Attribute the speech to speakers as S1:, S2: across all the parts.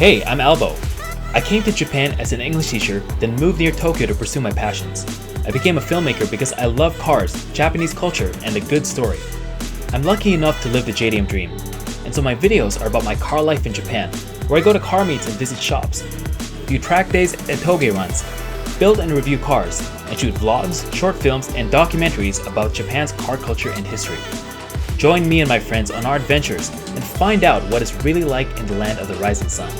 S1: Hey, I'm Albo. I came to Japan as an English teacher, then moved near Tokyo to pursue my passions. I became a filmmaker because I love cars, Japanese culture, and a good story. I'm lucky enough to live the JDM dream, and so my videos are about my car life in Japan, where I go to car meets and visit shops, do track days and toge runs, build and review cars, and shoot vlogs, short films, and documentaries about Japan's car culture and history. Join me and my friends on our adventures and find out what it's really like in the land of the rising sun.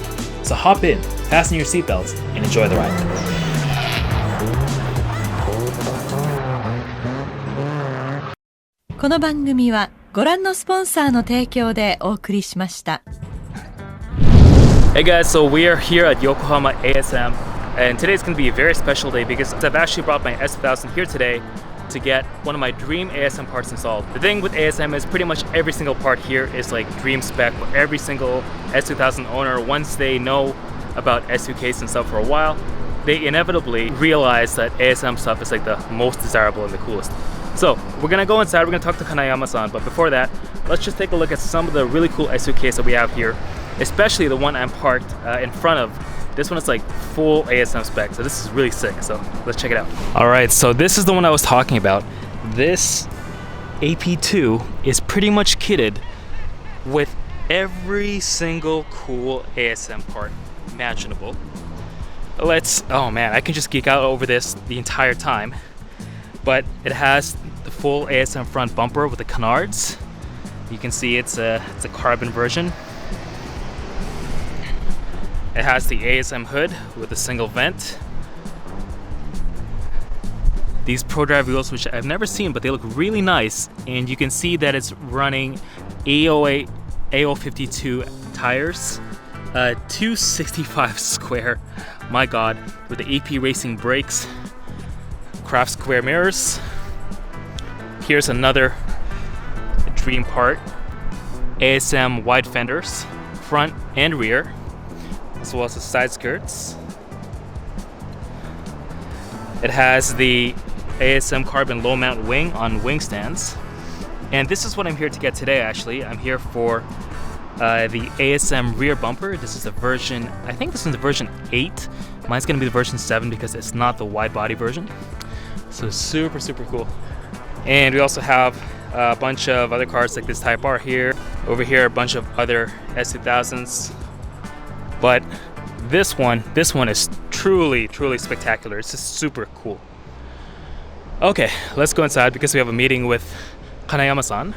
S1: So hop in, fasten your seatbelts, and enjoy the ride.
S2: This この番組はご覧のスポンサーの提供でお送りしました。
S1: Hey guys, so we are here at Yokohama ASM, and today's going to be a very special day because I've actually brought my S2000 here today to get one of my dream ASM parts installed. The thing with ASM is pretty much every single part here is like dream spec. Every single S2000 owner, once they know about SUKs and stuff for a while, they inevitably realize that ASM stuff is like the most desirable and the coolest. So we're gonna go inside, we're gonna talk to Kanayama-san, but before that, let's just take a look at some of the really cool SUKs that we have here, especially the one I'm parked in front of. This one is like full ASM spec, so this is really sick, so let's check it out. Alright, so this is the one I was talking about. This AP2 is pretty much kitted with every single cool ASM part imaginable. Oh man, I can just geek out over this the entire time. But it has the full ASM front bumper with the canards. You can see it's a carbon version. It has the ASM hood with a single vent. These ProDrive wheels, which I've never seen, but they look really nice. And you can see that it's running AO52 tires, 265 square, my god, with the AP Racing brakes, craft square mirrors. Here's another dream part, ASM wide fenders, front and rear, as well as the side skirts. It has the ASM carbon low mount wing on wing stands. And this is what I'm here to get today actually. I'm here for the ASM rear bumper. This is the version, I think this is the version 8. Mine's gonna be the version 7 because it's not the wide body version. So super cool. And we also have a bunch of other cars like this Type R here. Over here, a bunch of other S2000s. But this one is truly spectacular. It's just super cool. Okay, let's go inside because we have a meeting with Kanayama-san.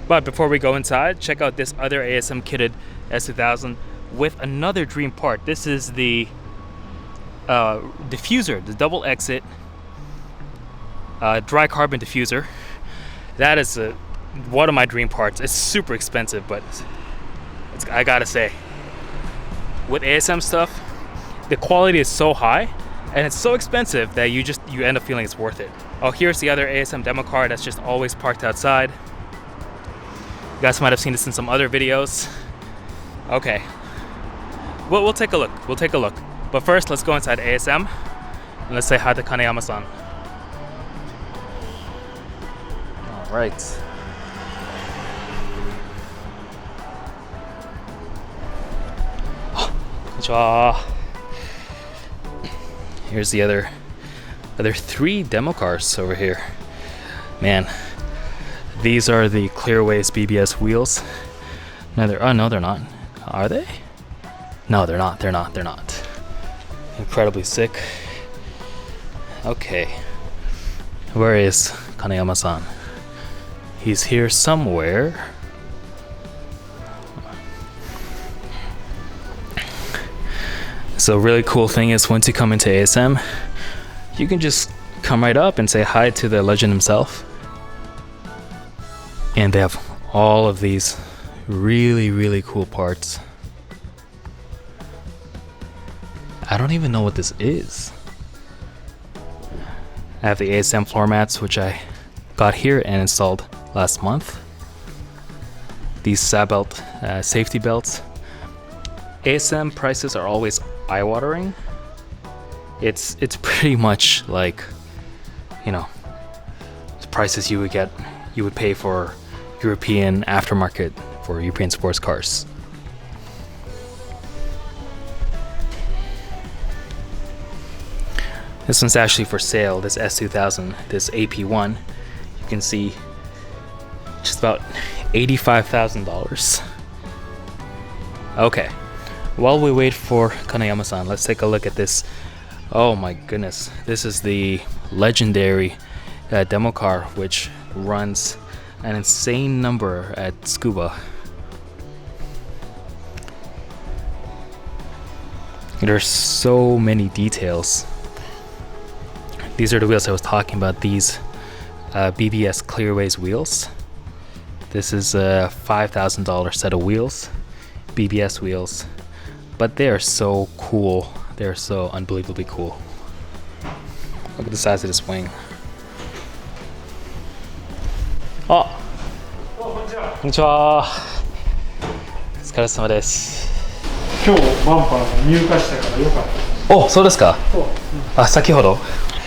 S1: But before we go inside, check out this other ASM kitted S2000 with another dream part. This is the diffuser, the double exit dry carbon diffuser. That is one of my dream parts. It's super expensive, but I gotta say, with ASM stuff, the quality is so high and it's so expensive that you end up feeling it's worth it. Oh, here's the other ASM demo car that's just always parked outside. You guys might have seen this in some other videos. Okay, we'll take a look. But first, let's go inside ASM and let's say hi to Kanayama-san. All right. Konnichiwa. Here's the other 3 demo cars over here. Man, these are the Clearways BBS wheels. No, they're not. Are they? No, they're not. Incredibly sick. Okay. Where is Kanayama-san? He's here somewhere. So really cool thing is once you come into ASM, you can just come right up and say hi to the legend himself. And they have all of these really cool parts. I don't even know what this is. I have the ASM floor mats, which I got here and installed last month. These Sabelt safety belts. ASM prices are always eye-watering. It's pretty much like, the prices you would pay for European aftermarket for European sports cars. This one's actually for sale, this S2000, this AP1. You can see just about $85,000. Okay, while we wait for Kanayama-san, let's take a look at this. Oh my goodness, this is the legendary demo car which runs an insane number at Tsukuba. There's so many details. These are the wheels I was talking about, these BBS Clearways wheels. This is a $5,000 set of wheels, BBS wheels, but they are so cool. They're so unbelievably cool. Look at the size of this wing. Oh, こんにちは。お疲れ様です。
S3: 今日バンパーが入荷したからよかった。
S1: お、そうですか。あ、先ほど。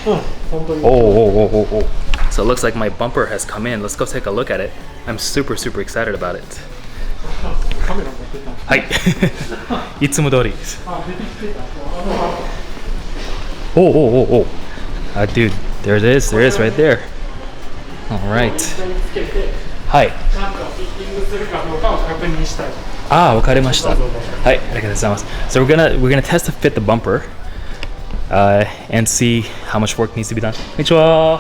S3: 本当に。
S1: Oh. So it looks like my bumper has come in. Let's go take a look at it. I'm super excited about it.
S3: カメラ持ってた。
S1: はい。いつも通りです。
S3: あ、出てきてた。
S1: Oh. Dude, there it is right there. Alright. はい。
S3: ちゃんとフィッティングするかどうかを確認したい。
S1: わかりました。はい、ありがとうございます。So we're gonna test to fit the bumper, and see how much work needs to be done. こんにちは。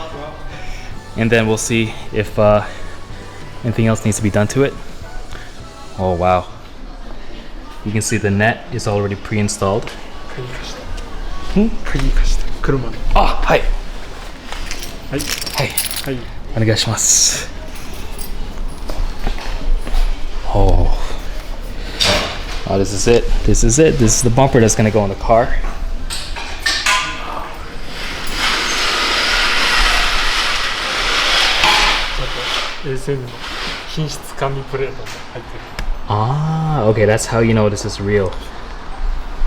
S1: And then we'll see if anything else needs to be done to it. Oh wow. You can see the net is already pre-installed.
S3: 鍵貸した。車で。
S1: はい。
S3: はい。
S1: はい。
S3: はい。
S1: お願いします。Oh, this is it. This is the bumper that's gonna go in the car.
S3: ASM の品質管理プレートも入ってる。
S1: Okay, that's how you know this is real.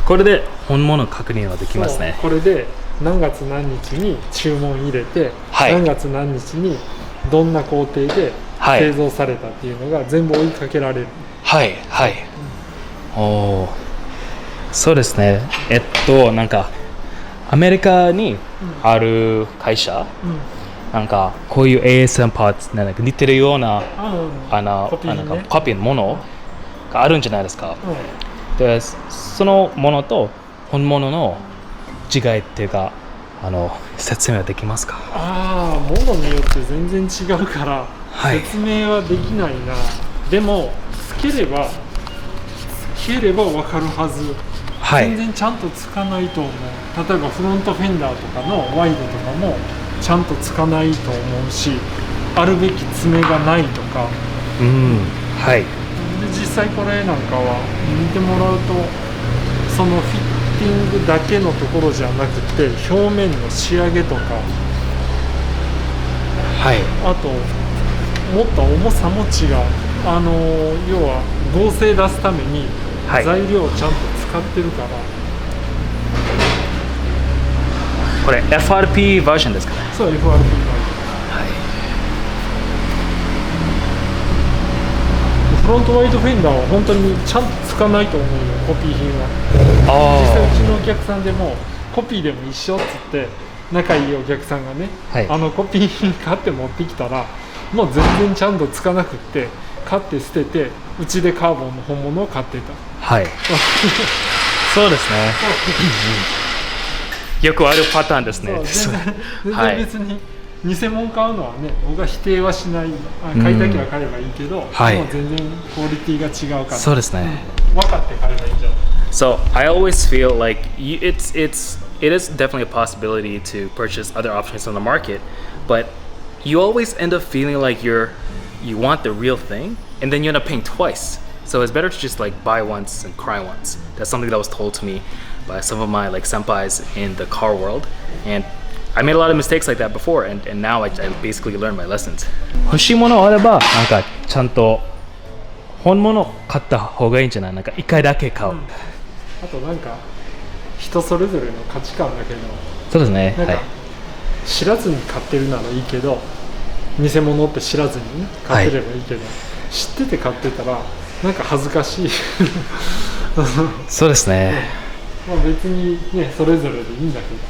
S1: これで本物確認はできますね。
S3: これで何月何日に注文入れて、何月何日にどんな工程で製造されたっていうのが全部追いかけられる。はい。
S1: そうですね。なんかアメリカにある会社、なんかこういう ASM パーツなんか似てるようなコピーのものがあるんじゃないですか。で、そのものと本物の違いっていうか説明はできますか？
S3: ものによって全然違うから、説明はできないな。でもつければわかるはず。全然ちゃんとつかないと思う。例えばフロントフェンダーとかのワイドとかもちゃんとつかないと思うし、あるべき爪がないとか。で実際これなんかは見てもらうと、そのフィッティングだけのところじゃなくて表面の仕上げとか、あともっと重さも違う。要は合成出すために材料をちゃんと使ってるから。
S1: これ FRP バージョンですかね？
S3: そう、FRP バージョン。フロントワイドフェンダーは本当にちゃんとつかないと思うよ、コピー品は。実際うちのお客さんでもコピーでも一緒っつって仲いいお客さんがね、コピー品買って持ってきたらもう全然ちゃんとつかなくって買って捨てて、うちでカーボンの本物を買ってた。
S1: そうですね。よくあるパターンですね。
S3: 全然別に偽物買うのはね、僕は否定はしない。買いたきゃ買えばいいけど、もう全然クオリティが違うから。そうですね。分かって買えばいいんじゃない。
S1: So I always feel like it is definitely a possibility to purchase other options on the market, but you always end up feeling like you want the real thing, and then you end up paying twice. So it's better to just like buy once and cry once. That's something that was told to me by some of my like senpais in the car world, and I made a lot of mistakes like that before, and now I basically learned my lessons. 欲しいものあればなんかちゃんと本物買った方がいいんじゃない？なんか一回だけ買う。
S3: あとなんか人それぞれの価値観だけど。
S1: そうですね。
S3: なんか知らずに買ってるならいいけど、偽物って知らずに買ってればいいけど、知ってて買ってたらなんか恥ずかしい。
S1: そうですね。
S3: 別にね、それぞれでいいんだけど。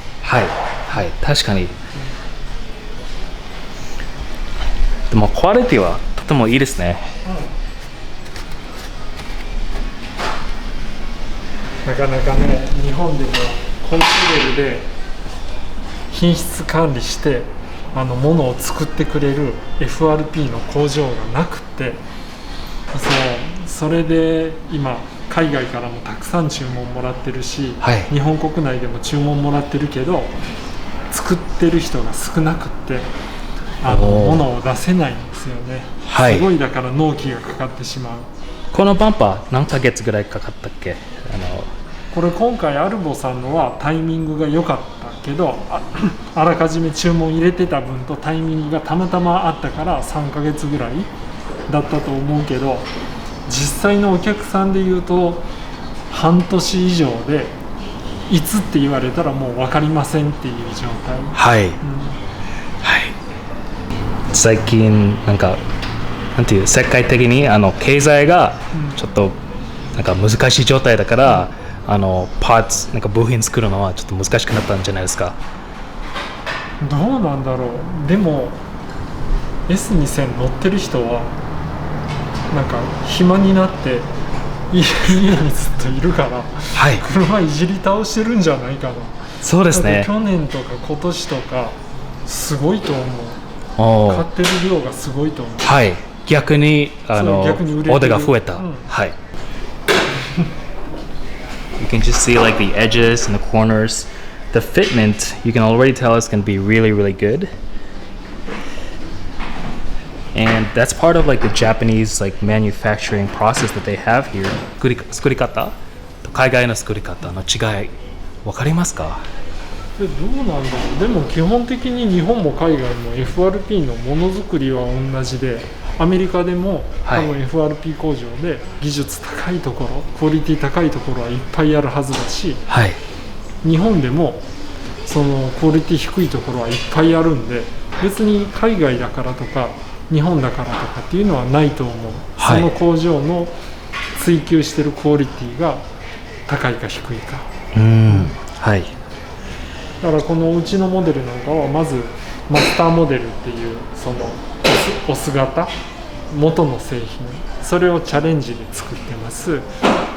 S1: はい、確かに。でもクオリティはとてもいいですね。
S3: なかなかね、日本でもこのレベルで品質管理して物を作ってくれる FRP の工場がなくて、それで今海外からもたくさん注文もらってるし、
S1: はい、
S3: 日本国内でも注文もらってるけど作ってる人が少なくって物を出せないんですよね、はい、すごいだから納期がかかってしまう。
S1: このバンパー何ヶ月ぐらいかかったっけ？
S3: これ今回アルボさんのはタイミングが良かったけど あらかじめ注文入れてた分とタイミングがたまたまあったから3ヶ月ぐらいだったと思うけど、実際のお客さんでいうと半年以上でいつって言われたらもう分かりませんっていう状態。
S1: はい、はい、最近なんていう世界的に経済がちょっとなんか難しい状態だから、パーツなんか部品作るのはちょっと難しくなったんじゃないですか。
S3: どうなんだろう。でも S2000 乗ってる人はなんか暇になって家にずっといるから、はい、車いじり倒してるんじゃないかな。
S1: そうですね。
S3: 去年とか今年とかすごいと思う。買ってる量がすごいと思う。
S1: はい。逆にオーダーが増えた。はい。You can just see like the edges and the corners. The fitment, you can already tell it's going to be really, really good. And that's part of like the Japanese like manufacturing process that they have here. 作り方と海外の作り方の違い分かりますか？
S3: どうなんだろう。でも基本的に日本も海外も FRP のものづくりは同じで、アメリカでも多分 FRP 工場で技術高いところ、クオリティ高いところはいっぱいあるはずだし、はい、日本でもそのクオリティ低いところはいっぱいあるんで、別に海外だからとか日本だからとかっていうのはないと思う、はい、その工場の追求してるクオリティが高いか低いか。はい、だからこのうちのモデルなんかはまずマスターモデルっていうそのオス型元の製品、それをチャレンジで作ってます。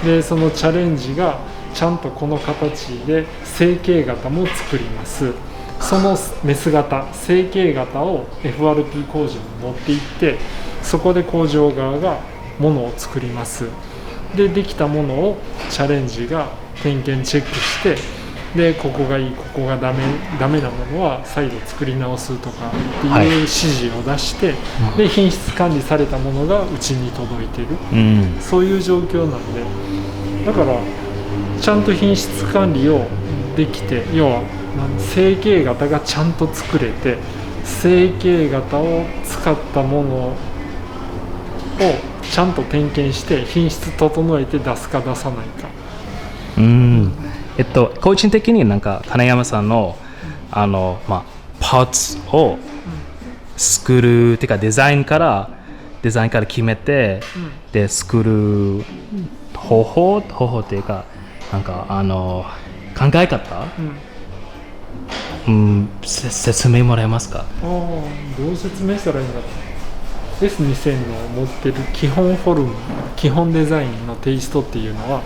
S3: でそのチャレンジがちゃんとこの形で成形型も作ります。そのメス型成形型を FRP 工場に持っていって、そこで工場側がものを作ります。でできたものをチャレンジが点検チェックして、でここがいいここがダメなものは再度作り直すとかっていう指示を出して、はい、で品質管理されたものがうちに届いてる、そういう状況なんで、だからちゃんと品質管理をできて、要は成形型がちゃんと作れて、成形型を使ったものをちゃんと点検して品質整えて出すか出さないか。
S1: 個人的になんか金山さんのパーツを作るっていうかデザインから決めて、で作る方法っていうかなんか考え方、説明もらえますか？
S3: どう説明したらいいんだろう。 S2000 の持ってる基本フォルム、基本デザインのテイストっていうのは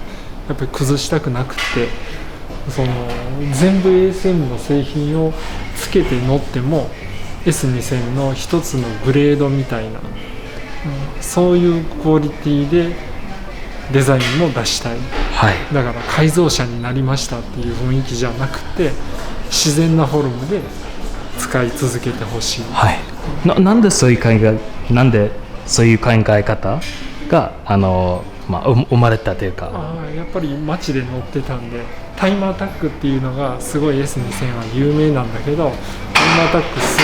S3: やっぱり崩したくなくて、その全部 ASM の製品をつけて乗っても S2000 の一つのグレードみたいな、そういうクオリティでデザインも出したい、はい、だから改造車になりましたっていう雰囲気じゃなくて、自然なフォルムで使い続けてほしい、はい、
S1: なんでそういう考え方が生まれたというか。
S3: やっぱり街で乗ってたんで、タイムアタックっていうのがすごい S2000 は有名なんだけど、タイムアタックす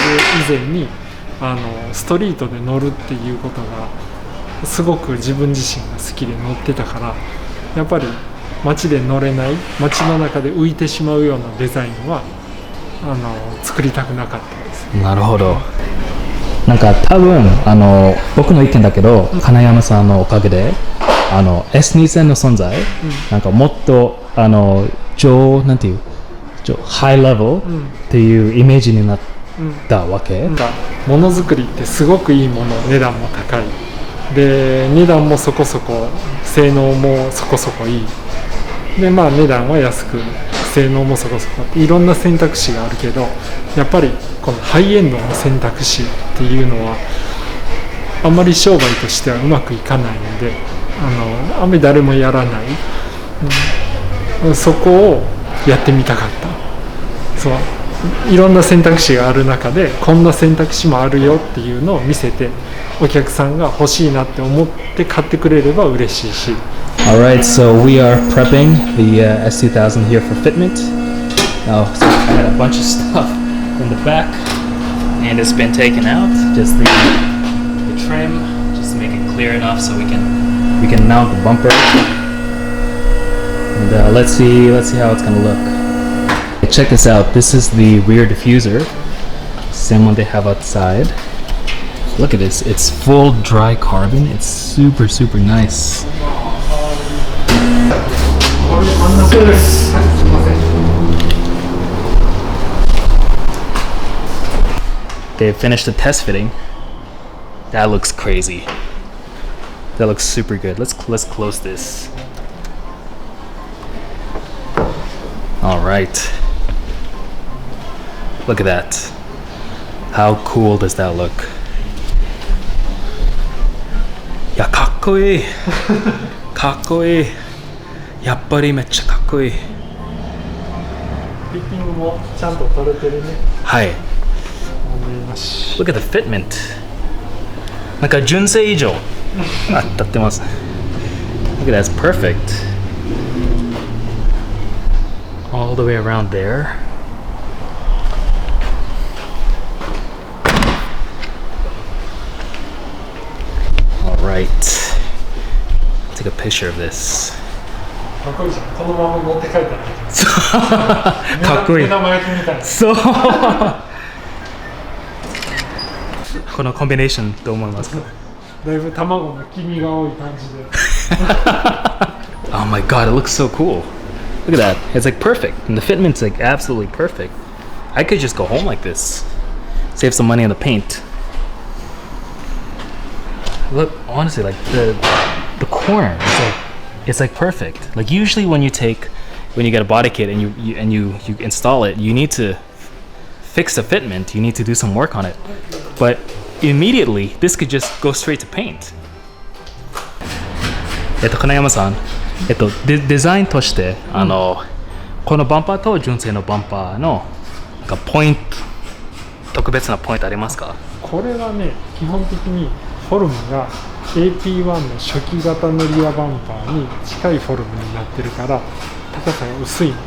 S3: る以前にストリートで乗るっていうことがすごく自分自身が好きで乗ってたから、やっぱり街で乗れない、街の中で浮いてしまうようなデザインは作りたくなかったです。
S1: なるほど。なんか多分僕の意見だけど、金山さんのおかげでS2000 の存在、なんかもっとなんていうハイレベルっていうイメージになったわけ？
S3: なんかものづくりってすごくいいもの、値段も高いで、値段もそこそこ、性能もそこそこいいで、まあ値段は安く、性能もそこそこ、いろんな選択肢があるけど、やっぱりこのハイエンドの選択肢っていうのはあんまり商売としてはうまくいかないので、あんまり誰もやらない、そこをやってみたかった。そう、いろんな選択肢がある中でこんな選択肢もあるよっていうのを見せて、お客さんが欲しいなって思って買ってくれれば嬉しいし。
S1: Alright, so we are prepping the S2000 here for fitment. Now, so I had a bunch of stuff in the back and it's been taken out, just the trim, just to make it clear enough so we can mount the bumper. And let's see how it's gonna look. Check this out. This is the rear diffuser, same one they have outside. Look at this. It's full dry carbon. It's super nice. They finished the test fitting. That looks crazy. That looks super good. Let's close this. All right. Look at that. How cool does that look? いや、かっこいい。かっこいい。やっぱりめっちゃかっこいい。
S3: フィッティングもちゃんと取れてるね。
S1: はい。Look at the fitment. なんか純正以上当たってます。Look at that, it's perfect. All the way around there. Alright. Take a picture of this.
S3: かっこいいじゃん。このまま持って帰ったら
S1: かっこいい。
S3: 目玉焼きみたいな。
S1: そう。このコンビネーションどう思いますか？
S3: だいぶ卵の黄身が多い感じで。
S1: Oh my god, it looks so cool. Look at that. It's like perfect. And the fitment's like absolutely perfect. I could just go home like this. Save some money on the paint. Look, honestly, like the corner it's like perfect. Like usually when you get a body kit and you install it, you need to fix the fitment, you need to do some work on it. But immediately this could just go straight to paint. 金山さん、デザインとして、このバンパーと純正のバンパーのなんかポイント、特別なポイントありますか？
S3: これはね、基本的にフォルムが AP1 の初期型のリアバンパーに近いフォルムになってるから高さが薄いのね。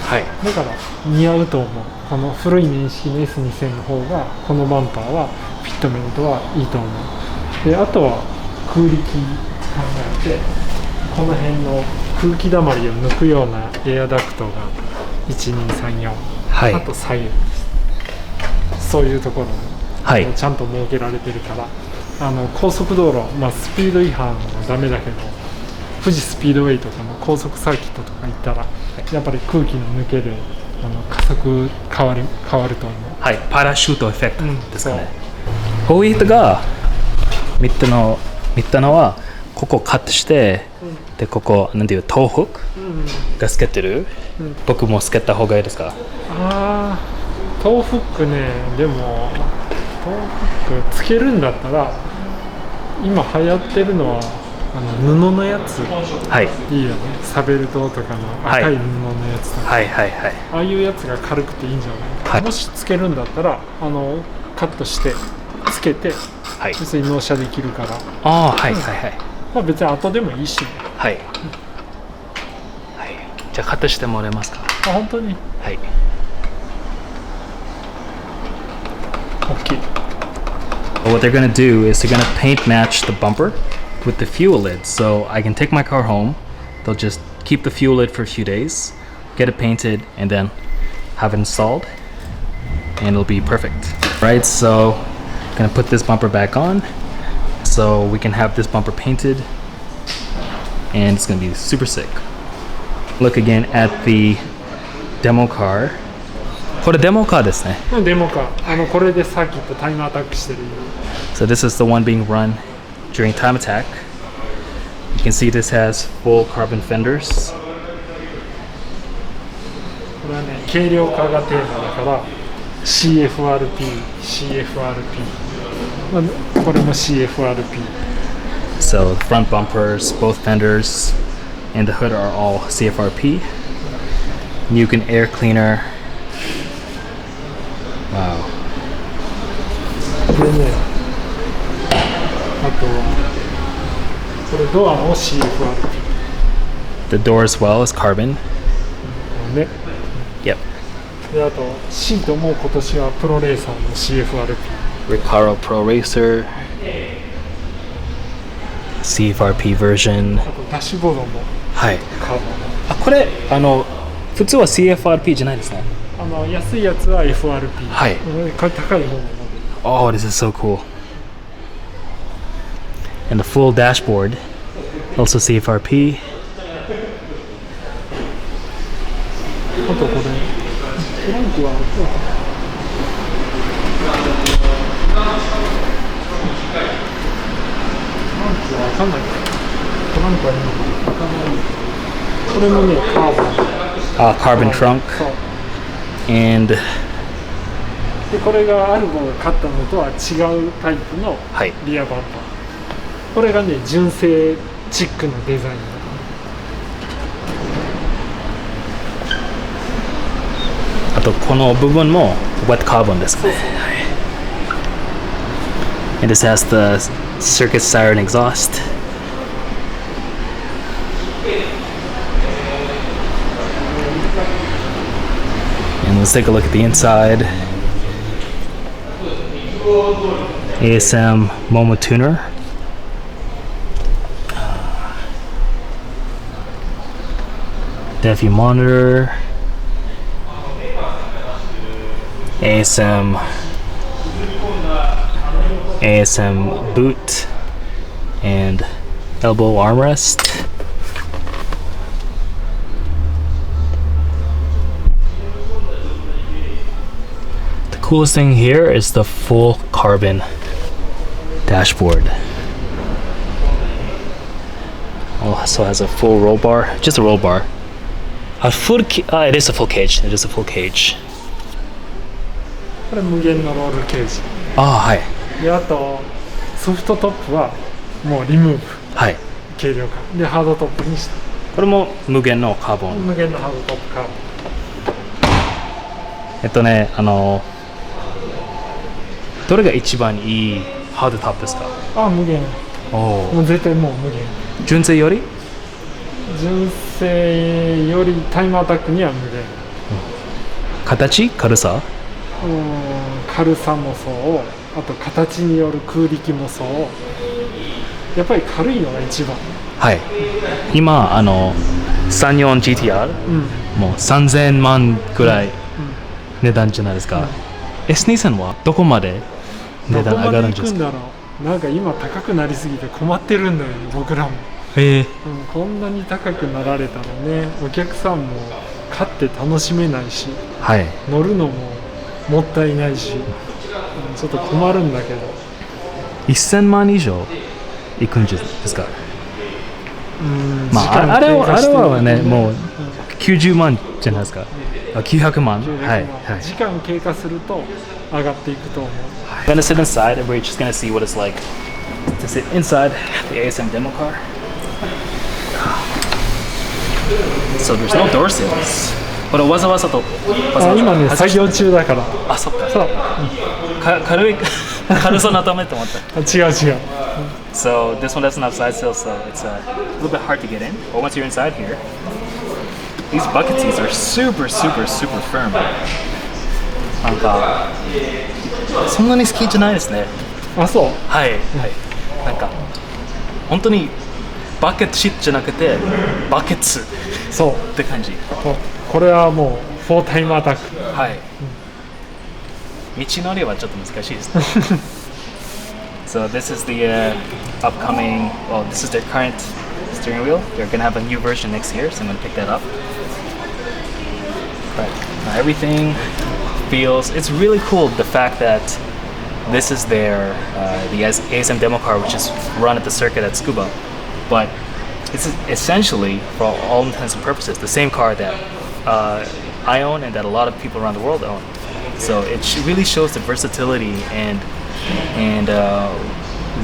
S1: はい。
S3: だから似合うと思う。この古い年式の S2000 の方がこのバンパーはフィットメントはいいと思う。で、あとは空力考えて、この辺の空気だまりを抜くようなエアダクトが1234、
S1: はい、
S3: あと左右です。そういうところも、はい、ちゃんと設けられてるから、高速道路、スピード違反はダメだけど、富士スピードウェイとかの高速サーキットとか行ったら、やっぱり空気の抜けで加速変わると思う。はい、
S1: パラシュートエフェクトですかね。こういう人が見たのはここカットして、でここなんていうトーフックがつけてる、僕もつけた方がいいですか？
S3: ああ、トーフックね、でもトーフックつけるんだったら今流行ってるのは布のやつ、はい、いいよね。サベルトとかの赤い布のやつとか、はいはいはい、ああいうやつが軽くていいんじゃない、はい、もしつけるんだったらカットしてつけて、はい、別に納車できるから、ああはいはいはい、別に後でもいいしね。はい、はい、
S1: じゃあカットしてもらえますか？
S3: あ、本当に？はい。OK。
S1: What they're gonna do is they're gonna paint match the bumper with the fuel lid, so I can take my car home. They'll just keep the fuel lid for a few days, get it painted, and then have it installed, and it'll be perfect. Right, so I'm gonna put this bumper back on, so we can have this bumper painted, and it's gonna be super sick. Look again at the デモカー。これデモカーですね。
S3: デモか。これでサーキットタイムアタックしてる。
S1: So this is the one being run during time attack. You can see this has full carbon fenders.
S3: これはね、軽量化がテーマだから CFRP。これも CFRP。So
S1: the front bumpers, both fenders, and the hood are all CFRP. You can air cleaner. Wow.
S3: これね、あとはこれドアも CFRP。
S1: The door as well is carbon.
S3: ね。
S1: Yep.
S3: で、あとシートも今年はプロレーサーの CFRP。
S1: Recaro Pro Racer. CFRP version.
S3: あとダッシュボードも
S1: はい。
S3: カーボン。
S1: あ、これ普通は CFRP じゃないですね。
S3: 安いやつは FRP。
S1: はい。
S3: これ高い方のモデル。
S1: Oh, this is so cool. And the full dashboard, also CFRP.
S3: あとこれトランクはわかんない。トランクは今わかんない。これもね、カーボン。
S1: Carbon trunk.
S3: そう。
S1: And
S3: で、これがアルゴが買ったのとは違うタイプの
S1: はい。
S3: リアバンパー。これがね、純正チックのデザインだ。
S1: あとこの部分も wet carbon ですね。And this has the circuit siren exhaust. And let's take a look at the inside. ASM Momo tuner. Defi monitor. ASM boot and elbow armrest. The coolest thing here is the full carbon dashboard. Also has a full roll bar, just a roll bar. It is a full cage. It is a full cage.
S3: これ無限のロールケージ。
S1: はい。
S3: で、あとソフトトップはもうリムーブ。
S1: はい。
S3: 軽量化。で、ハードトップにした。
S1: これも無限のカーボン。
S3: 無限のハードトップカーボン。
S1: どれが一番いいハードトップですか？
S3: 無限。もう絶対もう無限。
S1: 純正より
S3: タイムアタックには無限。
S1: 形？軽さ？
S3: 軽さもそう、あと形による空力もそう。やっぱり軽いのが一番。
S1: はい。今34GTR、もう3000万くらい値段じゃないですか。S23はどこまで値段上がるんですか？
S3: なんか今高くなりすぎて困ってるんだよね、僕らも。こんなに高くなられたらね、お客さんも買って楽しめないし、
S1: はい。
S3: 乗るのももったいないし、ちょっと困るんだけど。
S1: 1000万以上いくんですか？あれはね、もう90万じゃないですか。900万。はい。
S3: 時間経過すると上がっていくと思う。
S1: I'm gonna sit inside and we're just gonna see what it's like to sit inside the ASM demo car. So there's no door seals. これわざわざと
S3: 今ね、作業中だから。
S1: そっか。
S3: そう。
S1: 軽さのためと思った。
S3: 違う。
S1: So this one doesn't have side seals, so it's a little bit hard to get in. But once you're inside here, these bucket seats are super firm. なんかそんなに好きじゃないですね。
S3: そう。
S1: はい。なんか本当にバケットシートじゃなくてバケツって感じ。
S3: これはもうフォータイムアタック。
S1: はい。道のりはちょっと難しいですね。So this is the upcoming. Well, this is their current steering wheel. They're gonna have a new version next year, so I'm gonna pick that up. but everything feels, it's really cool the fact that this is their the ASM demo car, which is run at the circuit at Tsukuba, but it's essentially, for all intents and purposes, the same car that I own and that a lot of people around the world own. So it really shows the versatility and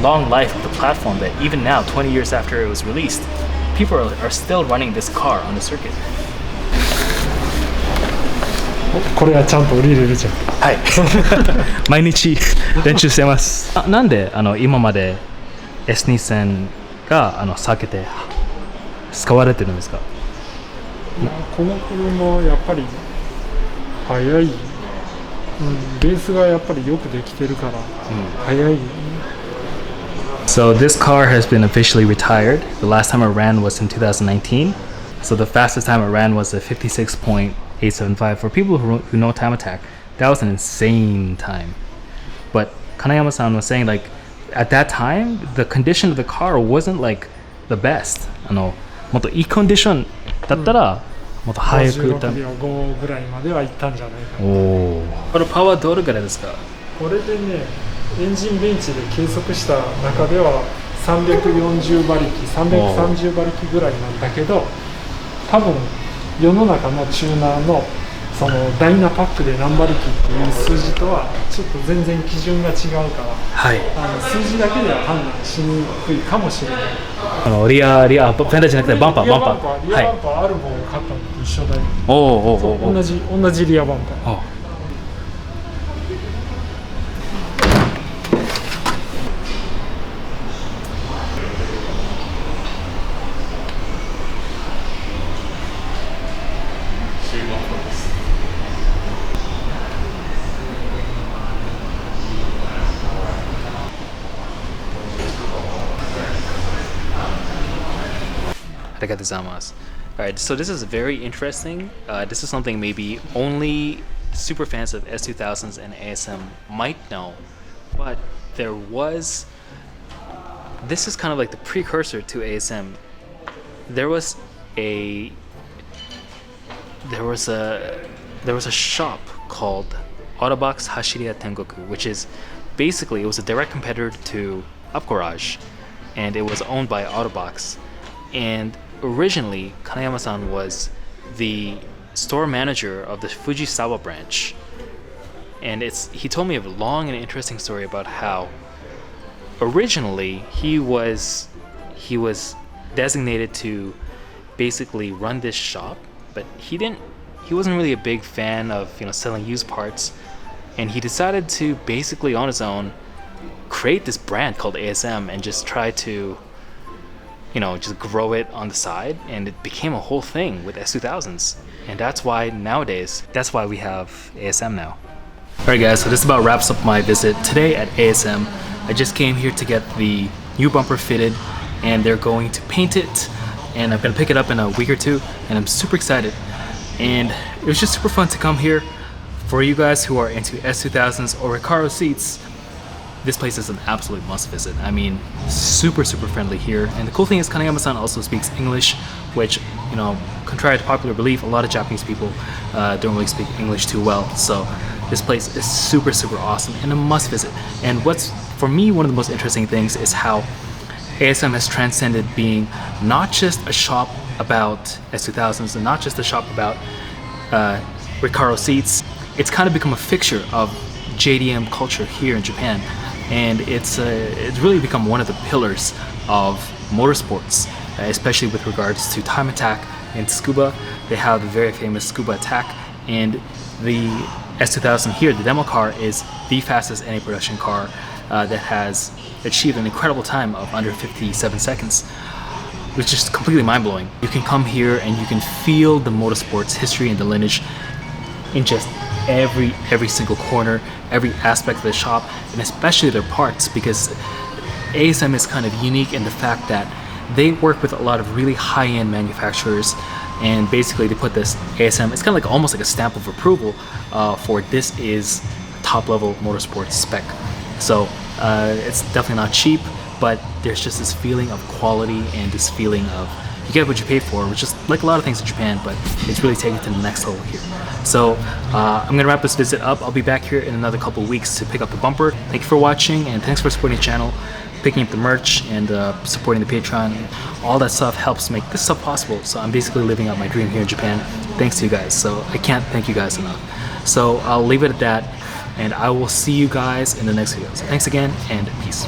S1: long life of the platform, that even now, 20 years after it was released, people are still running this car on the circuit.
S3: これはちゃんと降りれるじゃん。
S1: はい。毎日練習してます。なんで今まで S2 戦が避けて使われてるんですか？
S3: この車はやっぱり速い、レースがやっぱりよくできてるから速い。
S1: So this car has been officially retired. The last time it ran was in 2019. So the fastest time it ran was a 56.875. For people who know Time Attack, that was an insane time. But Kanayama-san was saying, like, at that time, the condition of the car wasn't like the best. もっといいコンディションだったら、もっと速く
S3: 56秒5ぐらいまでは行ったんじゃないかな。
S1: おお。これパワーどれぐらいですか？
S3: これでね、エンジンベンチで計測した中では340馬力、330馬力ぐらいなんだけど、多分世の中のチューナーのそのダイナパックで何馬力っていう数字とはちょっと全然基準が違うから、はい、数字だけでは判断しにくいかもしれない。
S1: リアフェンダーじゃなくてバンパー。
S3: リアバンパーある方を買ったのと一緒だよ。同じリアバンパー。Alright, so this is very interesting. This is something maybe only super fans of S2000s and ASM might know, but this is kind of like the precursor to ASM. There was a shop called Autobox Hashiriya Tengoku, which is basically, it was a direct competitor to UpGarage, and it was owned by Autobox. And originally, Kanayama-san was the store manager of the Fujisawa branch, and he told me a long and interesting story about how originally he was designated to basically run this shop, but he wasn't really a big fan of selling used parts, and he decided to basically on his own create this brand called ASM and just try to just grow it on the side, and it became a whole thing with S2000s, and that's why nowadays, that's why we have ASM now. Alright guys, so this about wraps up my visit today at ASM. I just came here to get the new bumper fitted, and they're going to paint it, and I'm gonna pick it up in a week or two, and I'm super excited. And it was just super fun to come here. For you guys who are into S2000s or Recaro seats, this place is an absolute must visit. I mean, super friendly here. And the cool thing is Kanayama-san also speaks English, which, contrary to popular belief, a lot of Japanese people don't really speak English too well. So this place is super awesome and a must visit. And what's, for me, one of the most interesting things is how ASM has transcended being not just a shop about S2000s and not just a shop about Recaro seats. It's kind of become a fixture of JDM culture here in Japan. And it's really become one of the pillars of motorsports, especially with regards to Time Attack and Tsukuba. They have the very famous Tsukuba Attack, and the S2000 here, the demo car, is the fastest NA production car that has achieved an incredible time of under 57 seconds, which is completely mind-blowing. You can come here and you can feel the motorsports history and the lineage in just every single corner, every aspect of the shop, and especially their parts, because ASM is kind of unique in the fact that they work with a lot of really high-end manufacturers, and basically they put this ASM, it's kind of like almost like a stamp of approval for this is top-level motorsports spec. So it's definitely not cheap, but there's just this feeling of quality and this feeling of
S1: you get what you pay for, which is like a lot of things in Japan, but it's really taken it to the next level here. So I'm gonna wrap this visit up. I'll be back here in another couple of weeks to pick up the bumper. Thank you for watching, and thanks for supporting the channel, picking up the merch, and supporting the Patreon. All that stuff helps make this stuff possible. So I'm basically living out my dream here in Japan, thanks to you guys. So I can't thank you guys enough. So I'll leave it at that, and I will see you guys in the next video. So thanks again, and peace.